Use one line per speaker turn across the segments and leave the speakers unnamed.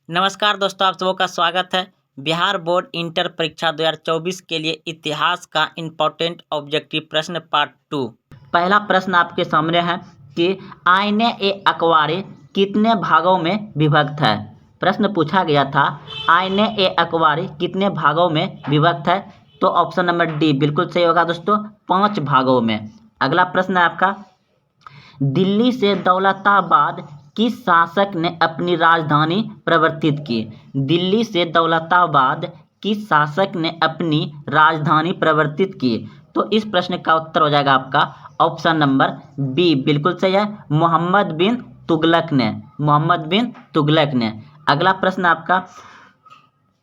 नमस्कार दोस्तों, आप सबों का स्वागत है। बिहार बोर्ड इंटर परीक्षा 2024 के लिए इतिहास का इम्पोर्टेंट ऑब्जेक्टिव प्रश्न पार्ट 2। पहला प्रश्न आपके सामने है कि आईने ए अकवारी कितने भागों में विभक्त है। प्रश्न पूछा गया था आईने ए अकवारी कितने भागों में विभक्त है, तो ऑप्शन नंबर डी बिल्कुल सही होगा दोस्तों, 5 भागों में। अगला प्रश्न है आपका, दिल्ली से दौलताबाद किस शासक ने अपनी राजधानी परिवर्तित की। दिल्ली से दौलताबाद किस शासक ने अपनी राजधानी परिवर्तित की, तो इस प्रश्न का उत्तर हो जाएगा आपका ऑप्शन नंबर बी बिल्कुल सही है, मोहम्मद बिन तुगलक ने। मोहम्मद बिन तुगलक ने। अगला प्रश्न आपका,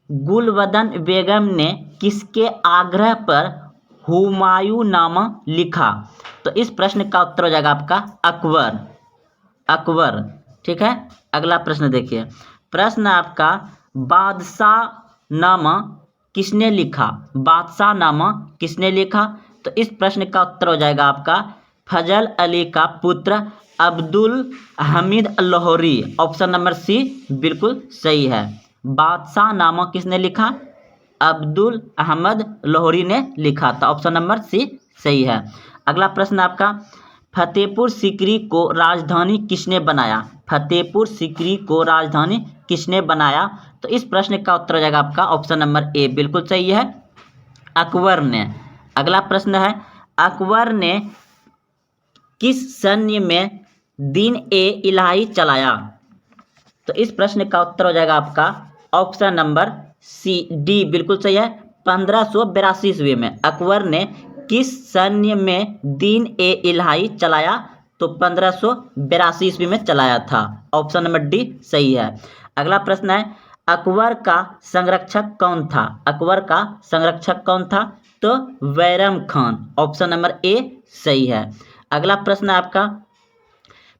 गुलबदन बेगम ने किसके आग्रह पर हुमायूंनामा लिखा, तो इस प्रश्न का उत्तर हो जाएगा आपका अकबर। अकबर, ठीक है। अगला प्रश्न देखिए, प्रश्न आपका, बादशाहनामा किसने लिखा। बादशाहनामा किसने लिखा, तो इस प्रश्न का उत्तर हो जाएगा आपका फजल अली का पुत्र Abdul Hamid Lahori. Option number C बिल्कुल सही है। बादशाहनामा किसने लिखा, अब्दुल अहमद लाहौरी ने लिखा था। ऑप्शन नंबर सी सही है। अगला प्रश्न आपका, फतेहपुर सीकरी को राजधानी किसने बनाया। फतेहपुर सीकरी को राजधानी किसने बनाया, तो इस प्रश्न का उत्तर हो जाएगा आपका ऑप्शन नंबर ए बिल्कुल सही है, अकबर ने। अगला प्रश्न है, अकबर ने किस सैन्य में दीन ए इलाही चलाया, तो इस प्रश्न का उत्तर हो जाएगा आपका ऑप्शन नंबर सी डी बिल्कुल सही है, 1582 ईस्वी में अकबर ने किस सैन्य में दीन ए इलाही चलाया, तो 1582 ईस्वी में चलाया था। ऑप्शन नंबर डी सही है। अगला प्रश्न है, अकबर का संरक्षक कौन था। अकबर का संरक्षक कौन था, तो Bairam Khan. Option number A सही है। अगला प्रश्न है आपका,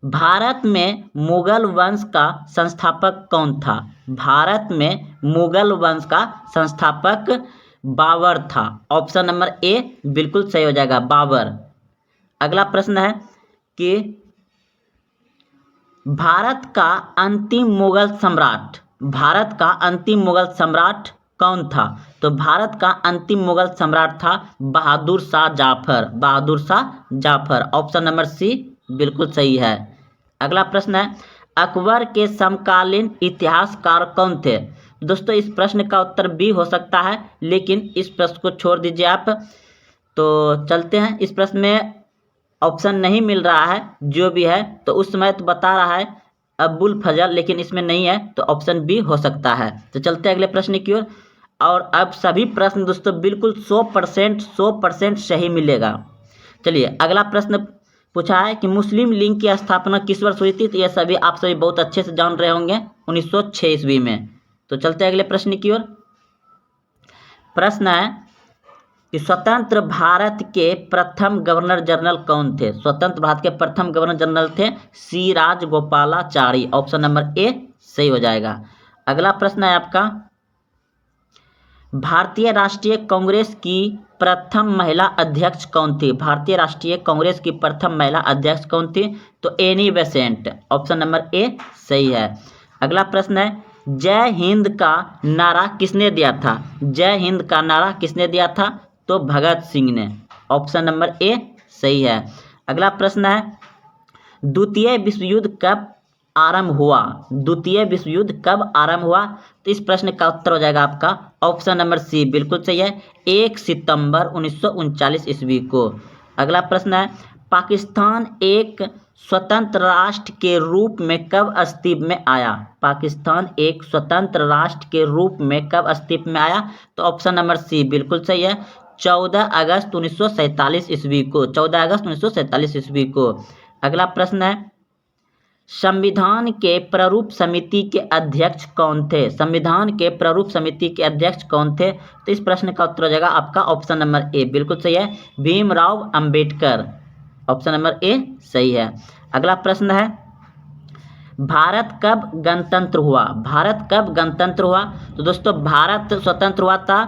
भारत में मुगल वंश का संस्थापक कौन था। भारत में मुगल वंश का संस्थापक बाबर था। ऑप्शन नंबर ए बिल्कुल सही हो जाएगा, बाबर। अगला प्रश्न है कि भारत का अंतिम मुगल सम्राट, भारत का अंतिम मुगल सम्राट कौन था, तो भारत का अंतिम मुगल सम्राट था Bahadur Shah Zafar. Bahadur Shah Zafar. Option number C बिल्कुल सही है। अगला प्रश्न है, अकबर के समकालीन इतिहासकार कौन थे। दोस्तों इस प्रश्न का उत्तर बी हो सकता है, लेकिन इस प्रश्न को छोड़ दीजिए आप। तो चलते हैं, इस प्रश्न में ऑप्शन नहीं मिल रहा है, जो भी है तो उस समय तो बता रहा है अबुल फजल, लेकिन इसमें नहीं है, तो ऑप्शन बी हो सकता है। तो चलते हैं अगले प्रश्न की ओर। और अब सभी प्रश्न दोस्तों बिल्कुल 100% सही मिलेगा। चलिए अगला प्रश्न पूछा है कि मुस्लिम लीग की स्थापना किस वर्ष हुई थी, तो ये सभी आप सभी बहुत अच्छे से जान रहे होंगे, 1906 ईस्वी में। तो चलते हैं अगले प्रश्न की ओर। प्रश्न है कि स्वतंत्र भारत के प्रथम गवर्नर जनरल कौन थे। स्वतंत्र भारत के प्रथम गवर्नर जनरल थे सी राजगोपालाचारी। ऑप्शन नंबर ए सही हो जाएगा। अगला प्रश्न है आपका, भारतीय राष्ट्रीय कांग्रेस की प्रथम महिला अध्यक्ष कौन थी। भारतीय राष्ट्रीय कांग्रेस की प्रथम महिला अध्यक्ष कौन थी, तो Annie Besant. Option number A सही है। अगला प्रश्न है, जय हिंद का नारा किसने दिया था। जय हिंद का नारा किसने दिया था, तो भगत सिंह ने। ऑप्शन नंबर ए सही है। अगला प्रश्न है, द्वितीय विश्व युद्ध कब आरंभ हुआ। द्वितीय विश्व युद्ध कब आरंभ हुआ, तो इस प्रश्न का उत्तर हो जाएगा आपका ऑप्शन नंबर सी बिल्कुल सही है, 1 सितंबर 1939 ईस्वी को। अगला प्रश्न है, पाकिस्तान एक स्वतंत्र राष्ट्र के रूप में कब अस्तित्व में आया। पाकिस्तान एक स्वतंत्र राष्ट्र के रूप में कब अस्तित्व में आया, तो ऑप्शन नंबर सी बिल्कुल सही है, 14 अगस्त 1947 ईस्वी को। 14 अगस्त 1947 ईस्वी को। अगला प्रश्न है, संविधान के प्रारूप समिति के अध्यक्ष कौन थे। संविधान के प्रारूप समिति के अध्यक्ष कौन थे, तो इस प्रश्न का उत्तर हो जाएगा आपका ऑप्शन नंबर ए बिल्कुल सही है, Bhimrao Ambedkar. Option number A सही है। अगला प्रश्न है, भारत कब गणतंत्र हुआ। भारत कब गणतंत्र हुआ, तो दोस्तों भारत स्वतंत्र हुआ था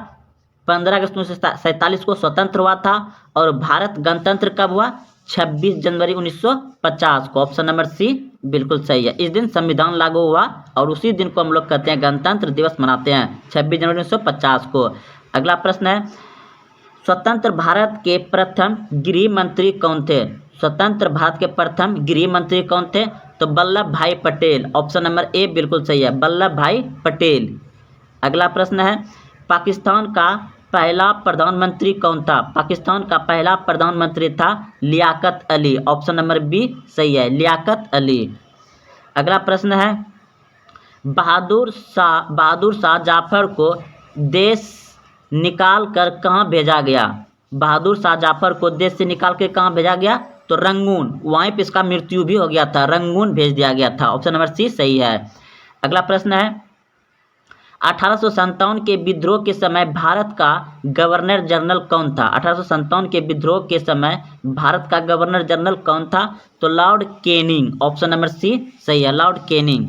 15 अगस्त 1947 को स्वतंत्र हुआ था। और भारत गणतंत्र कब हुआ, 26 जनवरी 1950 को। ऑप्शन नंबर सी बिल्कुल सही है। इस दिन संविधान लागू हुआ और उसी दिन को हम लोग कहते हैं गणतंत्र दिवस मनाते हैं 26 जनवरी 1950 को। अगला प्रश्न है, स्वतंत्र भारत के प्रथम गृह मंत्री कौन थे? स्वतंत्र भारत के प्रथम गृह मंत्री कौन थे? तो वल्लभ भाई पटेल। ऑप्शन नंबर ए बिल्कुल सही है, वल्लभ भाई पटेल। अगला प्रश्न है, पाकिस्तान का पहला प्रधानमंत्री कौन था? पाकिस्तान का पहला प्रधानमंत्री था Liaquat Ali. Option number B सही है, लियाकत अली। अगला प्रश्न है, बहादुर शाह जाफर को देश निकाल कर कहाँ भेजा गया? बहादुर शाह जाफर को देश से निकाल के कहाँ भेजा गया? तो रंगून, वहीं पे इसका मृत्यु भी हो गया था, रंगून भेज दिया गया था। ऑप्शन नंबर सी सही है। अगला प्रश्न है, 1857 के विद्रोह के समय भारत का गवर्नर जनरल कौन था? 1857 के विद्रोह के समय भारत का गवर्नर जनरल कौन था? तो Lord Canning. Option number C सही है, लॉर्ड कैनिंग।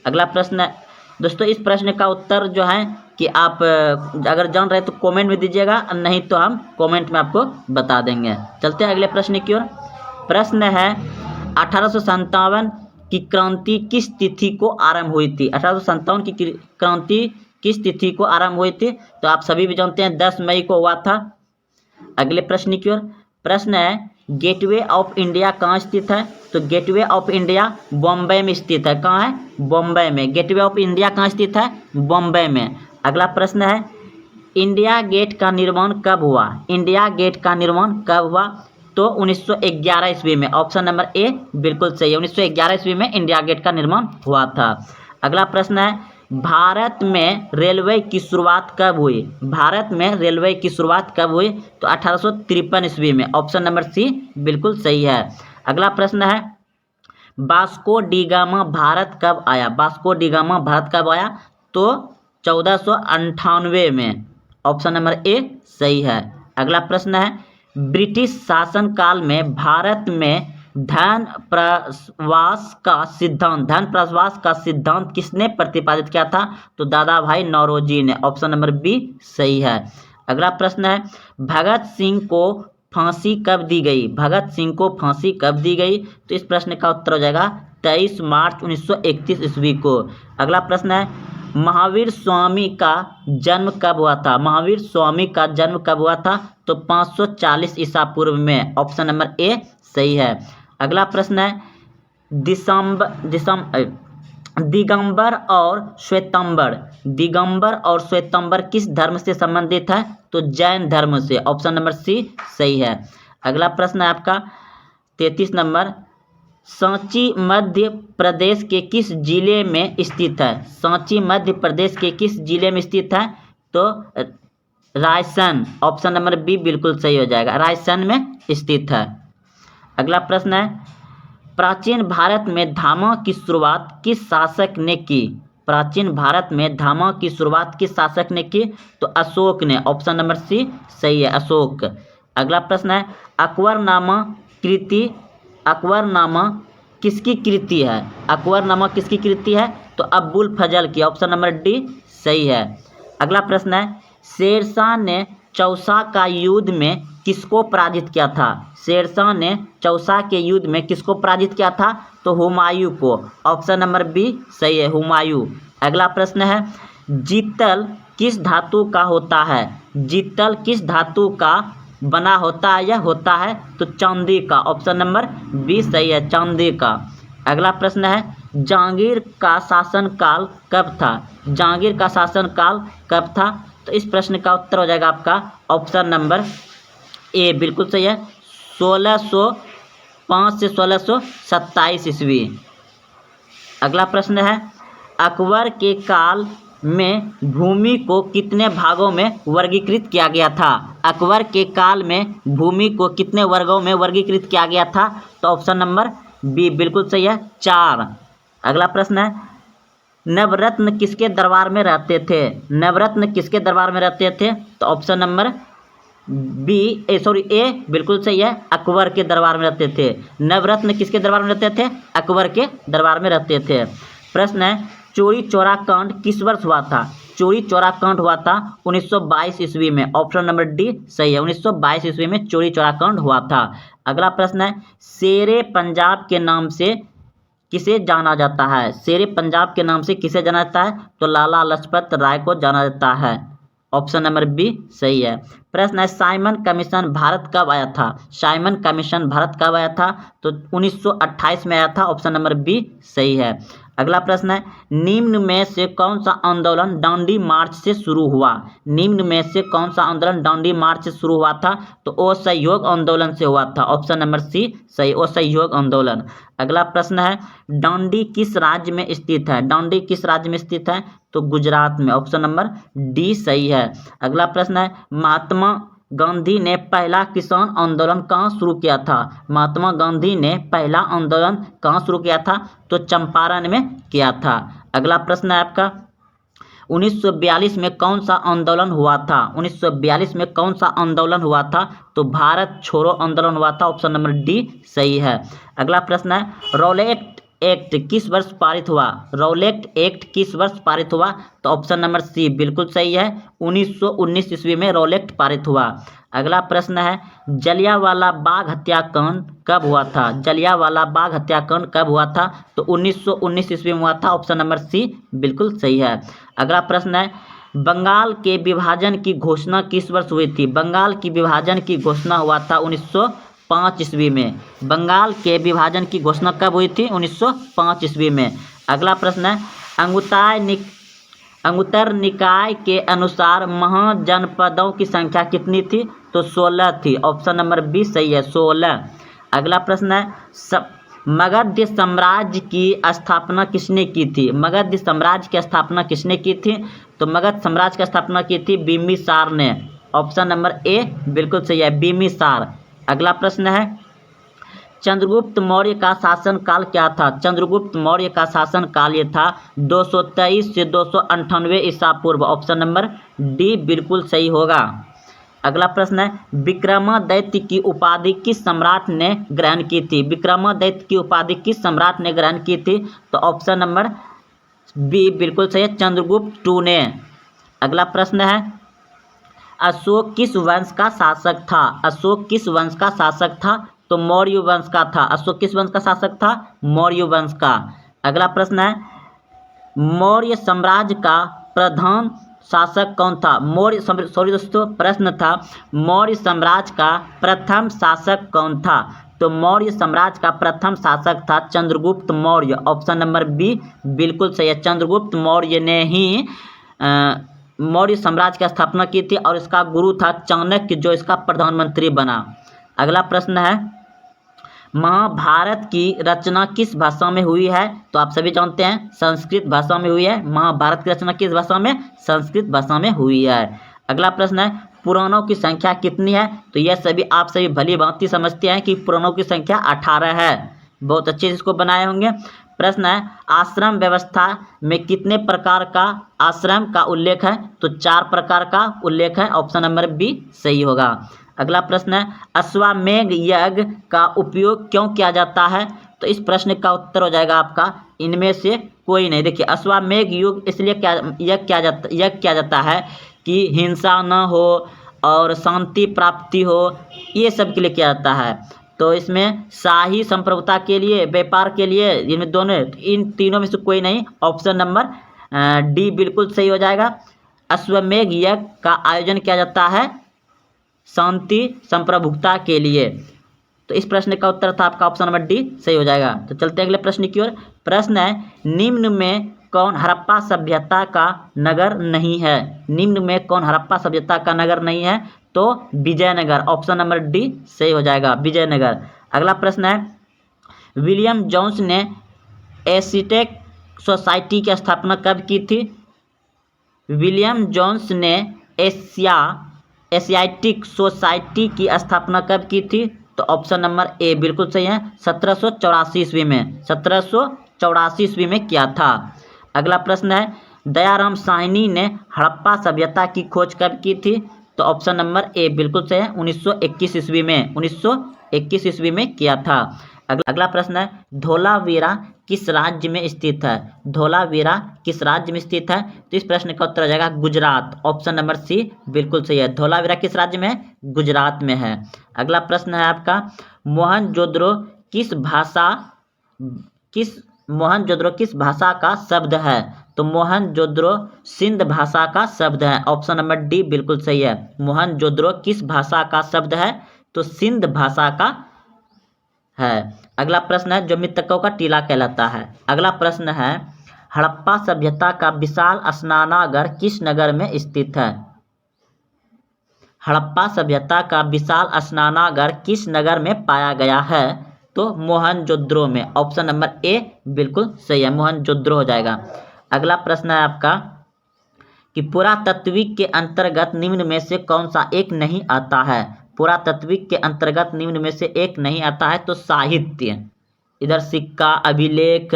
अगला प्रश्न है दोस्तों, इस प्रश्न का उत्तर जो है कि आप अगर जान रहे तो कमेंट में दीजिएगा, नहीं तो हम कमेंट में आपको बता देंगे। चलते हैं अगले प्रश्न की ओर। प्रश्न है, 1857 की क्रांति किस तिथि को आरंभ हुई थी? 1857 की क्रांति किस तिथि को आरंभ हुई थी? तो आप सभी भी जानते हैं 10 मई को हुआ था। अगले प्रश्न की ओर। प्रश्न है, गेटवे ऑफ इंडिया कहाँ स्थित है? तो गेटवे ऑफ इंडिया बॉम्बे में स्थित है। कहाँ है? बॉम्बे में। गेटवे ऑफ इंडिया कहाँ स्थित है? बॉम्बे में। अगला प्रश्न है, इंडिया गेट का निर्माण कब हुआ? इंडिया गेट का निर्माण कब हुआ? तो 1911 ईस्वी में। ऑप्शन नंबर ए बिल्कुल सही है, 1911 ईस्वी में इंडिया गेट का निर्माण हुआ था। अगला प्रश्न है, भारत में रेलवे की शुरुआत कब हुई? भारत में रेलवे की शुरुआत कब हुई? तो 1853 ईस्वी में। ऑप्शन नंबर सी बिल्कुल सही है। अगला प्रश्न है, वास्को डी गामा भारत कब आया? वास्को डी गामा भारत कब आया? तो 1498 में। ऑप्शन नंबर ए सही है। अगला प्रश्न है, ब्रिटिश शासनकाल में भारत में धन प्रवास का सिद्धांत किसने प्रतिपादित किया था? तो दादा भाई नौरोजी ने। ऑप्शन नंबर बी सही है। अगला प्रश्न है, भगत सिंह को फांसी कब दी गई? भगत सिंह को फांसी कब दी गई? तो इस प्रश्न का उत्तर हो जाएगा 23 मार्च 1931 ईस्वी को। अगला प्रश्न है, महावीर स्वामी का जन्म कब हुआ था? महावीर स्वामी का जन्म कब हुआ था? तो 540 ईसा पूर्व में। ऑप्शन नंबर ए सही है। अगला प्रश्न है, दिगंबर और श्वेतंबर किस धर्म से संबंधित है? तो जैन धर्म से। ऑप्शन नंबर सी सही है। अगला प्रश्न है आपका 33 नंबर, सांची मध्य प्रदेश के किस जिले में स्थित है? सांची मध्य प्रदेश के किस जिले में स्थित है? तो रायसेन। ऑप्शन नंबर बी बिल्कुल सही हो जाएगा, रायसेन में स्थित है। अगला प्रश्न है, प्राचीन भारत में धामों की शुरुआत किस शासक ने की? प्राचीन भारत में धामों की शुरुआत किस शासक ने की? तो अशोक ने। ऑप्शन नंबर सी सही है, अशोक। अगला प्रश्न है, अकबरनामा किसकी कृति है? अकबरनामा किसकी कृति है? तो अब्बुल फजल की। ऑप्शन नंबर डी सही है। अगला प्रश्न है, शेरशाह ने चौसा का युद्ध में किसको पराजित किया था? शेरशाह ने चौसा के युद्ध में किसको पराजित किया था? तो हुमायूं को। ऑप्शन नंबर बी सही है, हुमायूं। अगला प्रश्न है, जीतल किस धातु का होता है? जीतल किस धातु का बना होता है या होता है? तो चांदी का। ऑप्शन नंबर बी सही है, चांदी का। अगला प्रश्न है, जहांगीर का शासनकाल कब था? जहांगीर का शासनकाल कब था? तो इस प्रश्न का उत्तर हो जाएगा आपका ऑप्शन नंबर ए बिल्कुल सही है, 1605 से 1627 ईस्वी। अगला प्रश्न है, अकबर के काल में भूमि को कितने भागों में वर्गीकृत किया गया था? अकबर के काल में भूमि को कितने वर्गों में वर्गीकृत किया गया था? तो ऑप्शन नंबर बी बिल्कुल सही है, 4। अगला प्रश्न है, नवरत्न किसके दरबार में रहते थे? नवरत्न किसके दरबार में रहते थे? तो ऑप्शन नंबर ए बिल्कुल सही है, अकबर के दरबार में रहते थे। नवरत्न किसके दरबार में रहते थे? अकबर के दरबार में रहते थे। प्रश्न है, चौरी चौरा कांड किस वर्ष हुआ था? चौरी चौरा कांड हुआ था 1922 ईस्वी में। ऑप्शन नंबर डी सही है, 1922 ईस्वी में चौरी चौरा कांड हुआ था। अगला प्रश्न है, शेरे पंजाब के नाम से किसे जाना जाता है? शेरे पंजाब के नाम से किसे जाना जाता है? तो लाला लाजपत राय को जाना जाता है। ऑप्शन नंबर बी सही है। प्रश्न है साइमन कमीशन भारत कब आया था? साइमन कमीशन भारत कब आया था? तो 1928 में आया था। ऑप्शन नंबर बी सही है। अगला प्रश्न है निम्न में से कौन सा आंदोलन डांडी मार्च से शुरू हुआ? निम्न में से कौन सा आंदोलन डांडी मार्च से शुरू हुआ था? तो असहयोग आंदोलन से हुआ था। ऑप्शन नंबर सी सही, असहयोग आंदोलन। अगला प्रश्न है डांडी किस राज्य में स्थित है? डांडी किस राज्य में स्थित है? तो गुजरात में। ऑप्शन नंबर डी सही है। अगला प्रश्न है महात्मा गांधी ने पहला किसान आंदोलन कहाँ शुरू किया था? महात्मा गांधी ने पहला आंदोलन कहाँ शुरू किया था? तो चंपारण में किया था। अगला प्रश्न है आपका 1942 में कौन सा आंदोलन हुआ था? 1942 में कौन सा आंदोलन हुआ था? तो भारत छोड़ो आंदोलन हुआ था। ऑप्शन नंबर डी सही है। अगला प्रश्न है रॉलेट एक्ट किस वर्ष पारित हुआ? रॉलेट एक्ट किस वर्ष पारित हुआ? तो ऑप्शन नंबर सी बिल्कुल सही है, 1919 ईस्वी में रॉलेट पारित हुआ। अगला प्रश्न है जलियांवाला बाग हत्याकांड कब हुआ था? जलियांवाला बाग हत्याकांड कब हुआ था? तो 1919 ईस्वी में हुआ था। ऑप्शन नंबर सी बिल्कुल सही है। अगला प्रश्न है बंगाल के विभाजन की घोषणा किस वर्ष हुई थी? बंगाल की विभाजन की घोषणा हुआ था 1905 ईस्वी में। बंगाल के विभाजन की घोषणा कब हुई थी? 1905 ईस्वी में। अगला प्रश्न है अंगुत्तर निकाय के अनुसार महाजनपदों की संख्या कितनी थी? तो 16 थी। ऑप्शन नंबर बी सही है, 16। अगला प्रश्न है मगध साम्राज्य की स्थापना किसने की थी? मगध साम्राज्य की स्थापना किसने की थी? तो मगध साम्राज्य की स्थापना की थी बिम्बिसार ने। ऑप्शन नंबर ए बिल्कुल सही है, बिम्बिसार। अगला प्रश्न है चंद्रगुप्त मौर्य का शासन काल क्या था? चंद्रगुप्त मौर्य का शासन काल ये था 223 से 298 ईसा पूर्व। ऑप्शन नंबर डी बिल्कुल सही होगा। अगला प्रश्न है विक्रमादित्य की उपाधि किस सम्राट ने ग्रहण की थी? विक्रमादित्य की उपाधि किस सम्राट ने ग्रहण की थी? तो ऑप्शन नंबर बी बिल्कुल सही है, चंद्रगुप्त टू ने। अगला प्रश्न है अशोक किस वंश का शासक था? अशोक किस वंश का शासक था? तो मौर्य वंश का था। अशोक किस वंश का शासक था? मौर्य वंश का। अगला प्रश्न है मौर्य साम्राज्य का प्रधान शासक कौन था? सॉरी दोस्तों, प्रश्न था मौर्य साम्राज्य का प्रथम शासक कौन था? तो मौर्य साम्राज्य का प्रथम शासक था Chandragupta Maurya. Option number B बिल्कुल सही है, चंद्रगुप्त मौर्य ने ही मौर्य साम्राज्य की स्थापना की थी और इसका गुरु था चाणक्य जो इसका प्रधानमंत्री बना। अगला प्रश्न है महाभारत की रचना किस भाषा में हुई है? तो आप सभी जानते हैं संस्कृत भाषा में हुई है। महाभारत की रचना किस भाषा में? संस्कृत भाषा में हुई है। अगला प्रश्न है पुराणों की संख्या कितनी है? तो यह सभी आप सभी भली भांति समझते हैं कि पुराणों की संख्या 18 है। बहुत अच्छे से इसको बनाए होंगे। प्रश्न है आश्रम व्यवस्था में कितने प्रकार का आश्रम का उल्लेख है? तो 4 प्रकार का उल्लेख है। ऑप्शन नंबर बी सही होगा। अगला प्रश्न है अश्वमेध यज्ञ का उपयोग क्यों किया जाता है? तो इस प्रश्न का उत्तर हो जाएगा आपका इनमें से कोई नहीं। देखिए अश्वमेध युग इसलिए यज्ञ किया जाता है कि हिंसा न हो और शांति प्राप्ति हो, ये सब के लिए किया जाता है। तो इसमें शाही संप्रभुता के लिए, व्यापार के लिए, इनमें दोनों, इन तीनों में से कोई नहीं। ऑप्शन नंबर डी बिल्कुल सही हो जाएगा। अश्वमेध यज्ञ का आयोजन किया जाता है शांति संप्रभुता के लिए। तो इस प्रश्न का उत्तर था आपका ऑप्शन नंबर डी सही हो जाएगा। तो चलते हैं अगले प्रश्न की ओर। प्रश्न है निम्न में कौन हड़प्पा सभ्यता का नगर नहीं है? निम्न में कौन हड़प्पा सभ्यता का नगर नहीं है? तो विजयनगर। ऑप्शन नंबर डी सही हो जाएगा, विजयनगर। अगला प्रश्न है विलियम जोन्स ने एशियाटिक सोसाइटी की स्थापना कब की थी? विलियम जोन्स ने एशियाटिक सोसाइटी की स्थापना कब की थी? तो ऑप्शन नंबर ए बिल्कुल सही है, 1784 ईस्वी में। 1784 ईस्वी में किया था। अगला प्रश्न है दयाराम साहनी ने हड़प्पा सभ्यता की खोज कब की थी? तो ऑप्शन नंबर ए बिल्कुल सही है, 1921 ईस्वी में। 1921 ईस्वी में किया था। अगला प्रश्न है धोलावीरा किस राज्य में स्थित है? धोलावीरा किस राज्य में स्थित है? तो इस प्रश्न का उत्तर हो जाएगा गुजरात। ऑप्शन नंबर सी बिल्कुल सही है, धोलावीरा किस राज्य में है? गुजरात में है। किस मोहनजोदड़ो किस भाषा का शब्द है? तो मोहनजोदड़ो सिंध भाषा का शब्द है। ऑप्शन नंबर डी बिल्कुल सही है। मोहनजोदड़ो किस भाषा का शब्द है? तो सिंध भाषा का है। अगला प्रश्न है जो मृतकों का टीला कहलाता है। अगला प्रश्न है हड़प्पा सभ्यता का विशाल स्नानागार किस नगर में स्थित है? हड़प्पा सभ्यता का विशाल स्नानागार किस नगर में पाया गया है? तो मोहनजोदड़ो में। ऑप्शन नंबर ए बिल्कुल सही है, मोहनजोदड़ो हो जाएगा। अगला प्रश्न है आपका कि पुरातत्विक के अंतर्गत निम्न में से कौन सा एक नहीं आता है? पुरातत्विक के अंतर्गत निम्न में से एक नहीं आता है तो साहित्य। इधर सिक्का, अभिलेख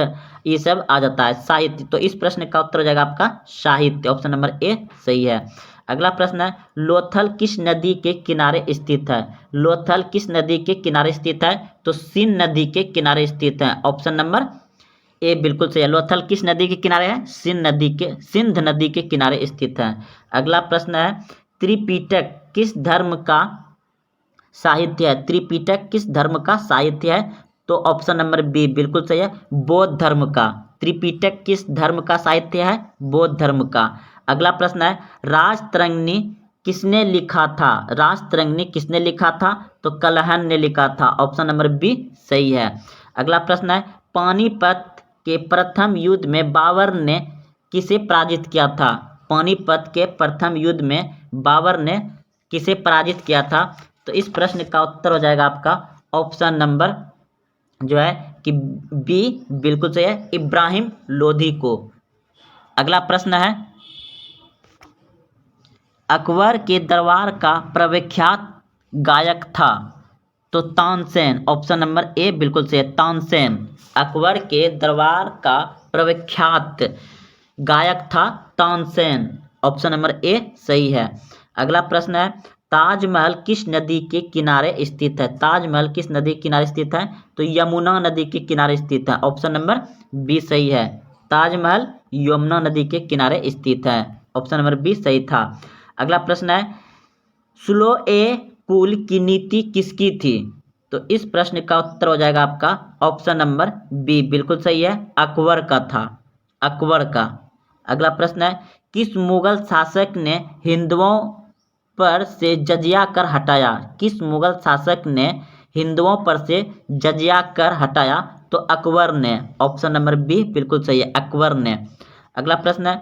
ये सब आ जाता है, साहित्य। तो इस प्रश्न का उत्तर हो जाएगा आपका साहित्य। ऑप्शन नंबर ए सही है। अगला प्रश्न है लोथल किस नदी के किनारे स्थित है? लोथल किस नदी के किनारे स्थित है? तो सिंध नदी के किनारे स्थित है। ऑप्शन नंबर ए बिल्कुल सही है। लोथल किस नदी के किनारे है? सिंध नदी के किनारे स्थित है। अगला प्रश्न है त्रिपिटक किस धर्म का साहित्य है? त्रिपिटक किस धर्म का साहित्य है? तो ऑप्शन नंबर बी बिल्कुल सही है, बौद्ध धर्म का। त्रिपिटक किस धर्म का साहित्य है? बौद्ध धर्म का। अगला प्रश्न है राजतरंगिणी किसने लिखा था? राजतरंगिणी किसने लिखा था? तो कलहन ने लिखा था। ऑप्शन नंबर बी सही है। अगला प्रश्न है पानीपत के प्रथम युद्ध में बाबर ने किसे पराजित किया था? पानीपत के प्रथम युद्ध में बाबर ने किसे पराजित किया था? तो इस प्रश्न का उत्तर हो जाएगा आपका ऑप्शन नंबर जो है कि बी बिल्कुल सही है, इब्राहिम लोधी को। अगला प्रश्न है अकबर के दरबार का प्रविख्यात गायक था? तो तानसेन। ऑप्शन नंबर ए बिल्कुल सही है, तानसेन। अकबर के दरबार का प्रविख्यात गायक था तानसेन। ऑप्शन नंबर ए सही है। अगला प्रश्न है ताजमहल किस नदी के किनारे स्थित है? ताजमहल किस नदी के किनारे स्थित है? तो यमुना नदी के किनारे स्थित है। ऑप्शन नंबर बी सही है, ताजमहल यमुना नदी के किनारे स्थित है। ऑप्शन नंबर बी सही था। अगला प्रश्न है सुलो ए कुल की नीति किसकी थी? तो इस प्रश्न का उत्तर हो जाएगा आपका ऑप्शन नंबर बी बिल्कुल सही है, अकबर का था, अकबर का। अगला प्रश्न है किस मुगल शासक ने हिंदुओं पर से जजिया कर हटाया? किस मुगल शासक ने हिंदुओं पर से जजिया कर हटाया? तो अकबर ने। ऑप्शन नंबर बी बिल्कुल सही है, अकबर ने। अगला प्रश्न है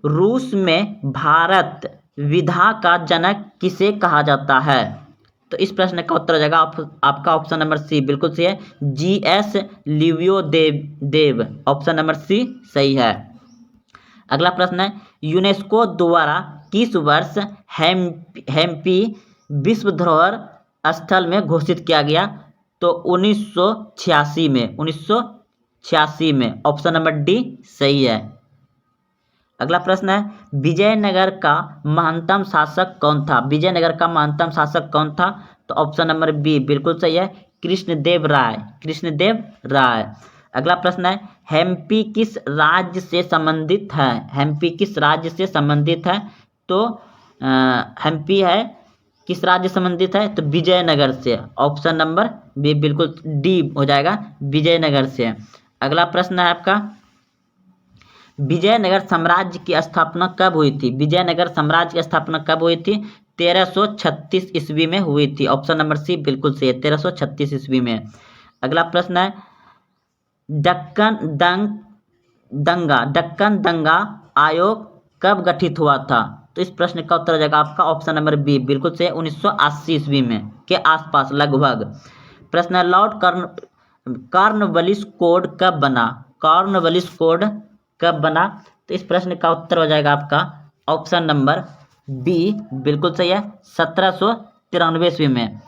रूस में भारत विधा का जनक किसे कहा जाता है? तो इस प्रश्न का उत्तर हो जाएगा आपका ऑप्शन नंबर सी बिल्कुल सही है, जीएस लिवियो देव। ऑप्शन नंबर सी सही है। अगला प्रश्न है यूनेस्को द्वारा किस वर्ष हम्पी विश्व धरोहर स्थल में घोषित किया गया? तो 1986 में, 1986 में। ऑप्शन नंबर डी सही है। अगला प्रश्न है विजयनगर का महानतम शासक कौन था? विजयनगर का महानतम शासक कौन था? तो ऑप्शन नंबर बी बिल्कुल सही है, कृष्णदेव राय, कृष्णदेव राय। अगला प्रश्न है हम्पी किस राज्य से संबंधित है? हम्पी किस राज्य से संबंधित है? तो हम्पी है किस राज्य से संबंधित है? तो विजयनगर से। ऑप्शन नंबर बी बिल्कुल डी हो जाएगा, विजयनगर से। अगला प्रश्न है आपका विजयनगर साम्राज्य की स्थापना कब हुई थी? विजयनगर साम्राज्य की स्थापना कब हुई थी? 1336 ईस्वी में हुई थी। ऑप्शन नंबर सी बिल्कुल सही है, 1336 ईस्वी में। अगला प्रश्न है दक्कन दंगा आयोग कब गठित हुआ था? तो इस प्रश्न का उत्तर हो जाएगा आपका ऑप्शन नंबर बी बिल्कुल सही है, 1980 ईस्वी में के आसपास लगभग। प्रश्न है लॉर्ड कॉर्नवालिस कोड कब बना? कॉर्नवालिस कोड कब बना? तो इस प्रश्न का उत्तर हो जाएगा आपका ऑप्शन नंबर बी बिल्कुल सही है, 1793 ईस्वी में।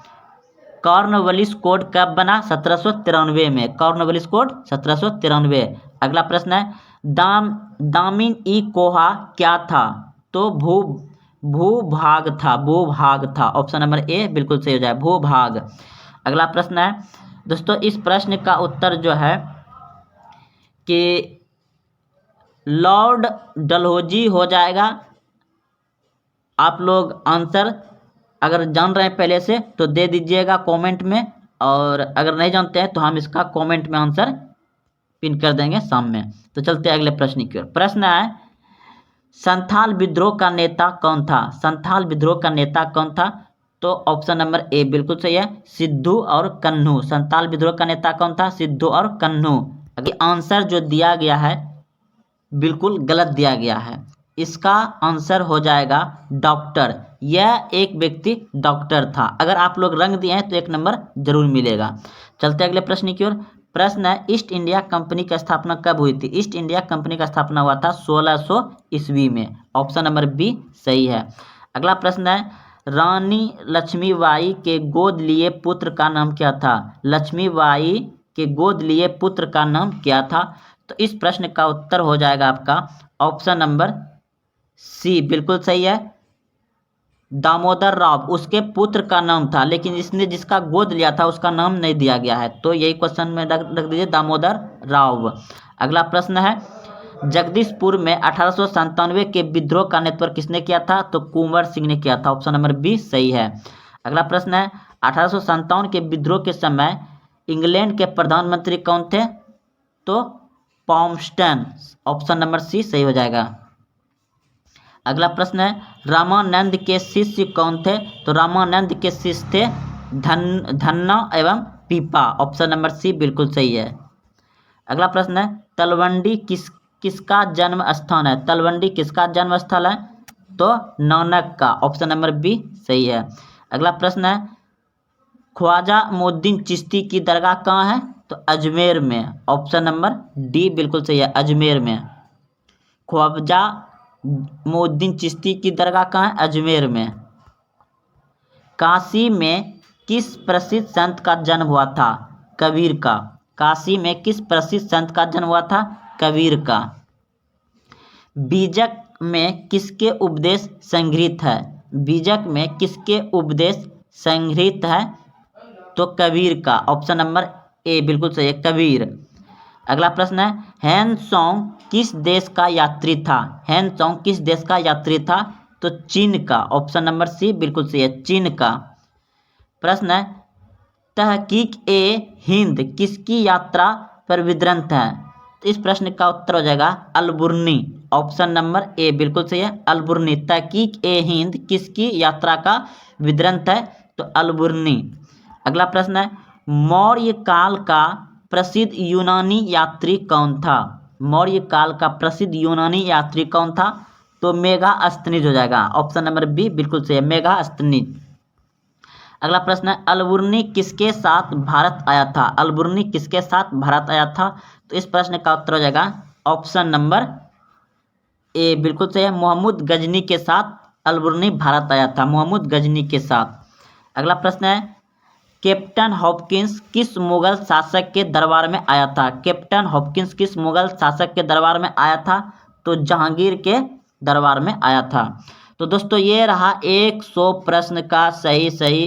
कॉर्नवालिस कोड कब बना? 1793 में। Cornwallis code 1793। अगला प्रश्न है दामिन ई कोहा क्या था? तो भूभाग था, भूभाग था। ऑप्शन नंबर ए बिल्कुल सही हो जाए, भूभाग। अगला प्रश्न है दोस्तों इस प्रश्न का उत्तर जो है कि लॉर्ड डलहौजी हो जाएगा। आप लोग आंसर अगर जान रहे हैं पहले से तो दे दीजिएगा कमेंट में, और अगर नहीं जानते हैं तो हम इसका कमेंट में आंसर पिन कर देंगे शाम में। तो चलते हैं अगले प्रश्न की ओर। प्रश्न है संथाल विद्रोह का नेता कौन था? संथाल विद्रोह का नेता कौन था? तो ऑप्शन नंबर ए बिल्कुल सही है, सिद्धू और कन्हू। संथाल विद्रोह का नेता कौन था? सिद्धू और कन्हू। अगर आंसर जो दिया गया है बिल्कुल गलत दिया गया है। इसका आंसर हो जाएगा डॉक्टर। यह एक व्यक्ति डॉक्टर था। अगर आप लोग रंग दिए हैं तो 1 नंबर जरूर मिलेगा। चलते अगले प्रश्न की ओर। प्रश्न है ईस्ट इंडिया कंपनी की स्थापना कब हुई थी? ईस्ट इंडिया कंपनी का स्थापना हुआ था 1600 ईस्वी में। ऑप्शन नंबर बी सही है। अगला प्रश्न है रानी लक्ष्मीबाई के गोद लिए पुत्र का नाम क्या था? लक्ष्मीबाई के गोद लिए पुत्र का नाम क्या था? तो इस प्रश्न का उत्तर हो जाएगा आपका ऑप्शन नंबर सी बिल्कुल सही है, दामोदर राव उसके पुत्र का नाम था, लेकिन इसने जिसका गोद लिया था उसका नाम नहीं दिया गया है। तो यही क्वेश्चन में रख दीजिए दामोदर राव। अगला प्रश्न है जगदीशपुर में 1897 के विद्रोह का नेतृत्व किसने किया था? तो कुंवर सिंह ने किया था। ऑप्शन नंबर बी सही है। अगला प्रश्न है 1857 के विद्रोह के समय इंग्लैंड के प्रधानमंत्री कौन थे? तो पॉम्पटन। ऑप्शन नंबर सी सही हो जाएगा। अगला प्रश्न है रामानंद के शिष्य कौन थे? तो रामानंद के शिष्य थे धन्ना एवं पीपा। ऑप्शन नंबर सी बिल्कुल सही है। अगला प्रश्न है तलवंडी किसका जन्म स्थान है? तलवंडी किसका जन्म स्थल है? तो नानक का। ऑप्शन नंबर बी सही है। अगला प्रश्न है ख्वाजा मोउद्दीन चिश्ती की दरगाह कहाँ है? तो अजमेर में। ऑप्शन नंबर डी बिल्कुल सही है, अजमेर में। ख्वाजा मोउद्दीन चिश्ती की दरगाह कहाँ है? अजमेर में। काशी में किस प्रसिद्ध संत का जन्म हुआ था? कबीर का। काशी में किस प्रसिद्ध संत का जन्म हुआ था? कबीर का। बीजक में किसके उपदेश संग्रहित है? बीजक में किसके उपदेश संग्रहित है? तो कबीर का। ऑप्शन नंबर ए बिल्कुल सही है, कबीर। अगला प्रश्न है हैनसोंग किस देश का यात्री था? हैनसोंग किस देश का यात्री था? तो चीन का। ऑप्शन नंबर सी बिल्कुल सही है, चीन का। प्रश्न है तहकीक ए हिंद किसकी यात्रा पर विवृत है? तो इस प्रश्न का उत्तर हो जाएगा अलबुर्नी। ऑप्शन नंबर ए बिल्कुल सही है, अलबुर्नी। तहकीक ए हिंद किसकी यात्रा का विवृत है? तो अलबुर्नी। अगला प्रश्न है मौर्य काल का प्रसिद्ध यूनानी यात्री कौन था? मौर्य काल का प्रसिद्ध यूनानी यात्री कौन था? तो मेगास्थनीज हो जाएगा। ऑप्शन नंबर बी बिल्कुल सही है, मेगास्थनीज। अगला प्रश्न है अलबुर्नी किसके साथ भारत आया था? अलबुर्नी किसके साथ भारत आया था? तो इस प्रश्न का उत्तर हो जाएगा ऑप्शन नंबर ए बिल्कुल सही है, मोहम्मद गजनी के साथ अलबुर्नी भारत आया था, मोहम्मद गजनी के साथ। अगला प्रश्न है कैप्टन हॉपकिंस किस मुगल शासक के दरबार में आया था? कैप्टन हॉपकिंस किस मुगल शासक के दरबार में आया था? तो जहांगीर के दरबार में आया था। तो दोस्तों ये रहा 100 प्रश्न का सही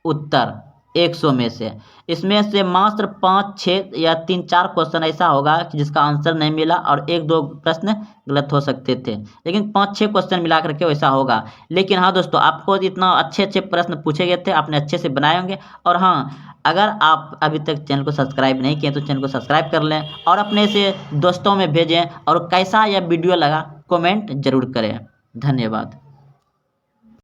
उत्तर 100 में से। इसमें से मात्र 5, 6 या 3, 4 क्वेश्चन ऐसा होगा कि जिसका आंसर नहीं मिला और 1-2 प्रश्न गलत हो सकते थे, लेकिन 5-6 क्वेश्चन मिला करके वैसा होगा। लेकिन हाँ दोस्तों आपको इतना अच्छे प्रश्न पूछे गए थे, आपने अच्छे से बनाए होंगे। और हाँ अगर आप अभी तक चैनल को सब्सक्राइब नहीं किए तो चैनल को सब्सक्राइब कर लें और अपने से दोस्तों में भेजें। और कैसा यह वीडियो लगा कमेंट जरूर करें। धन्यवाद।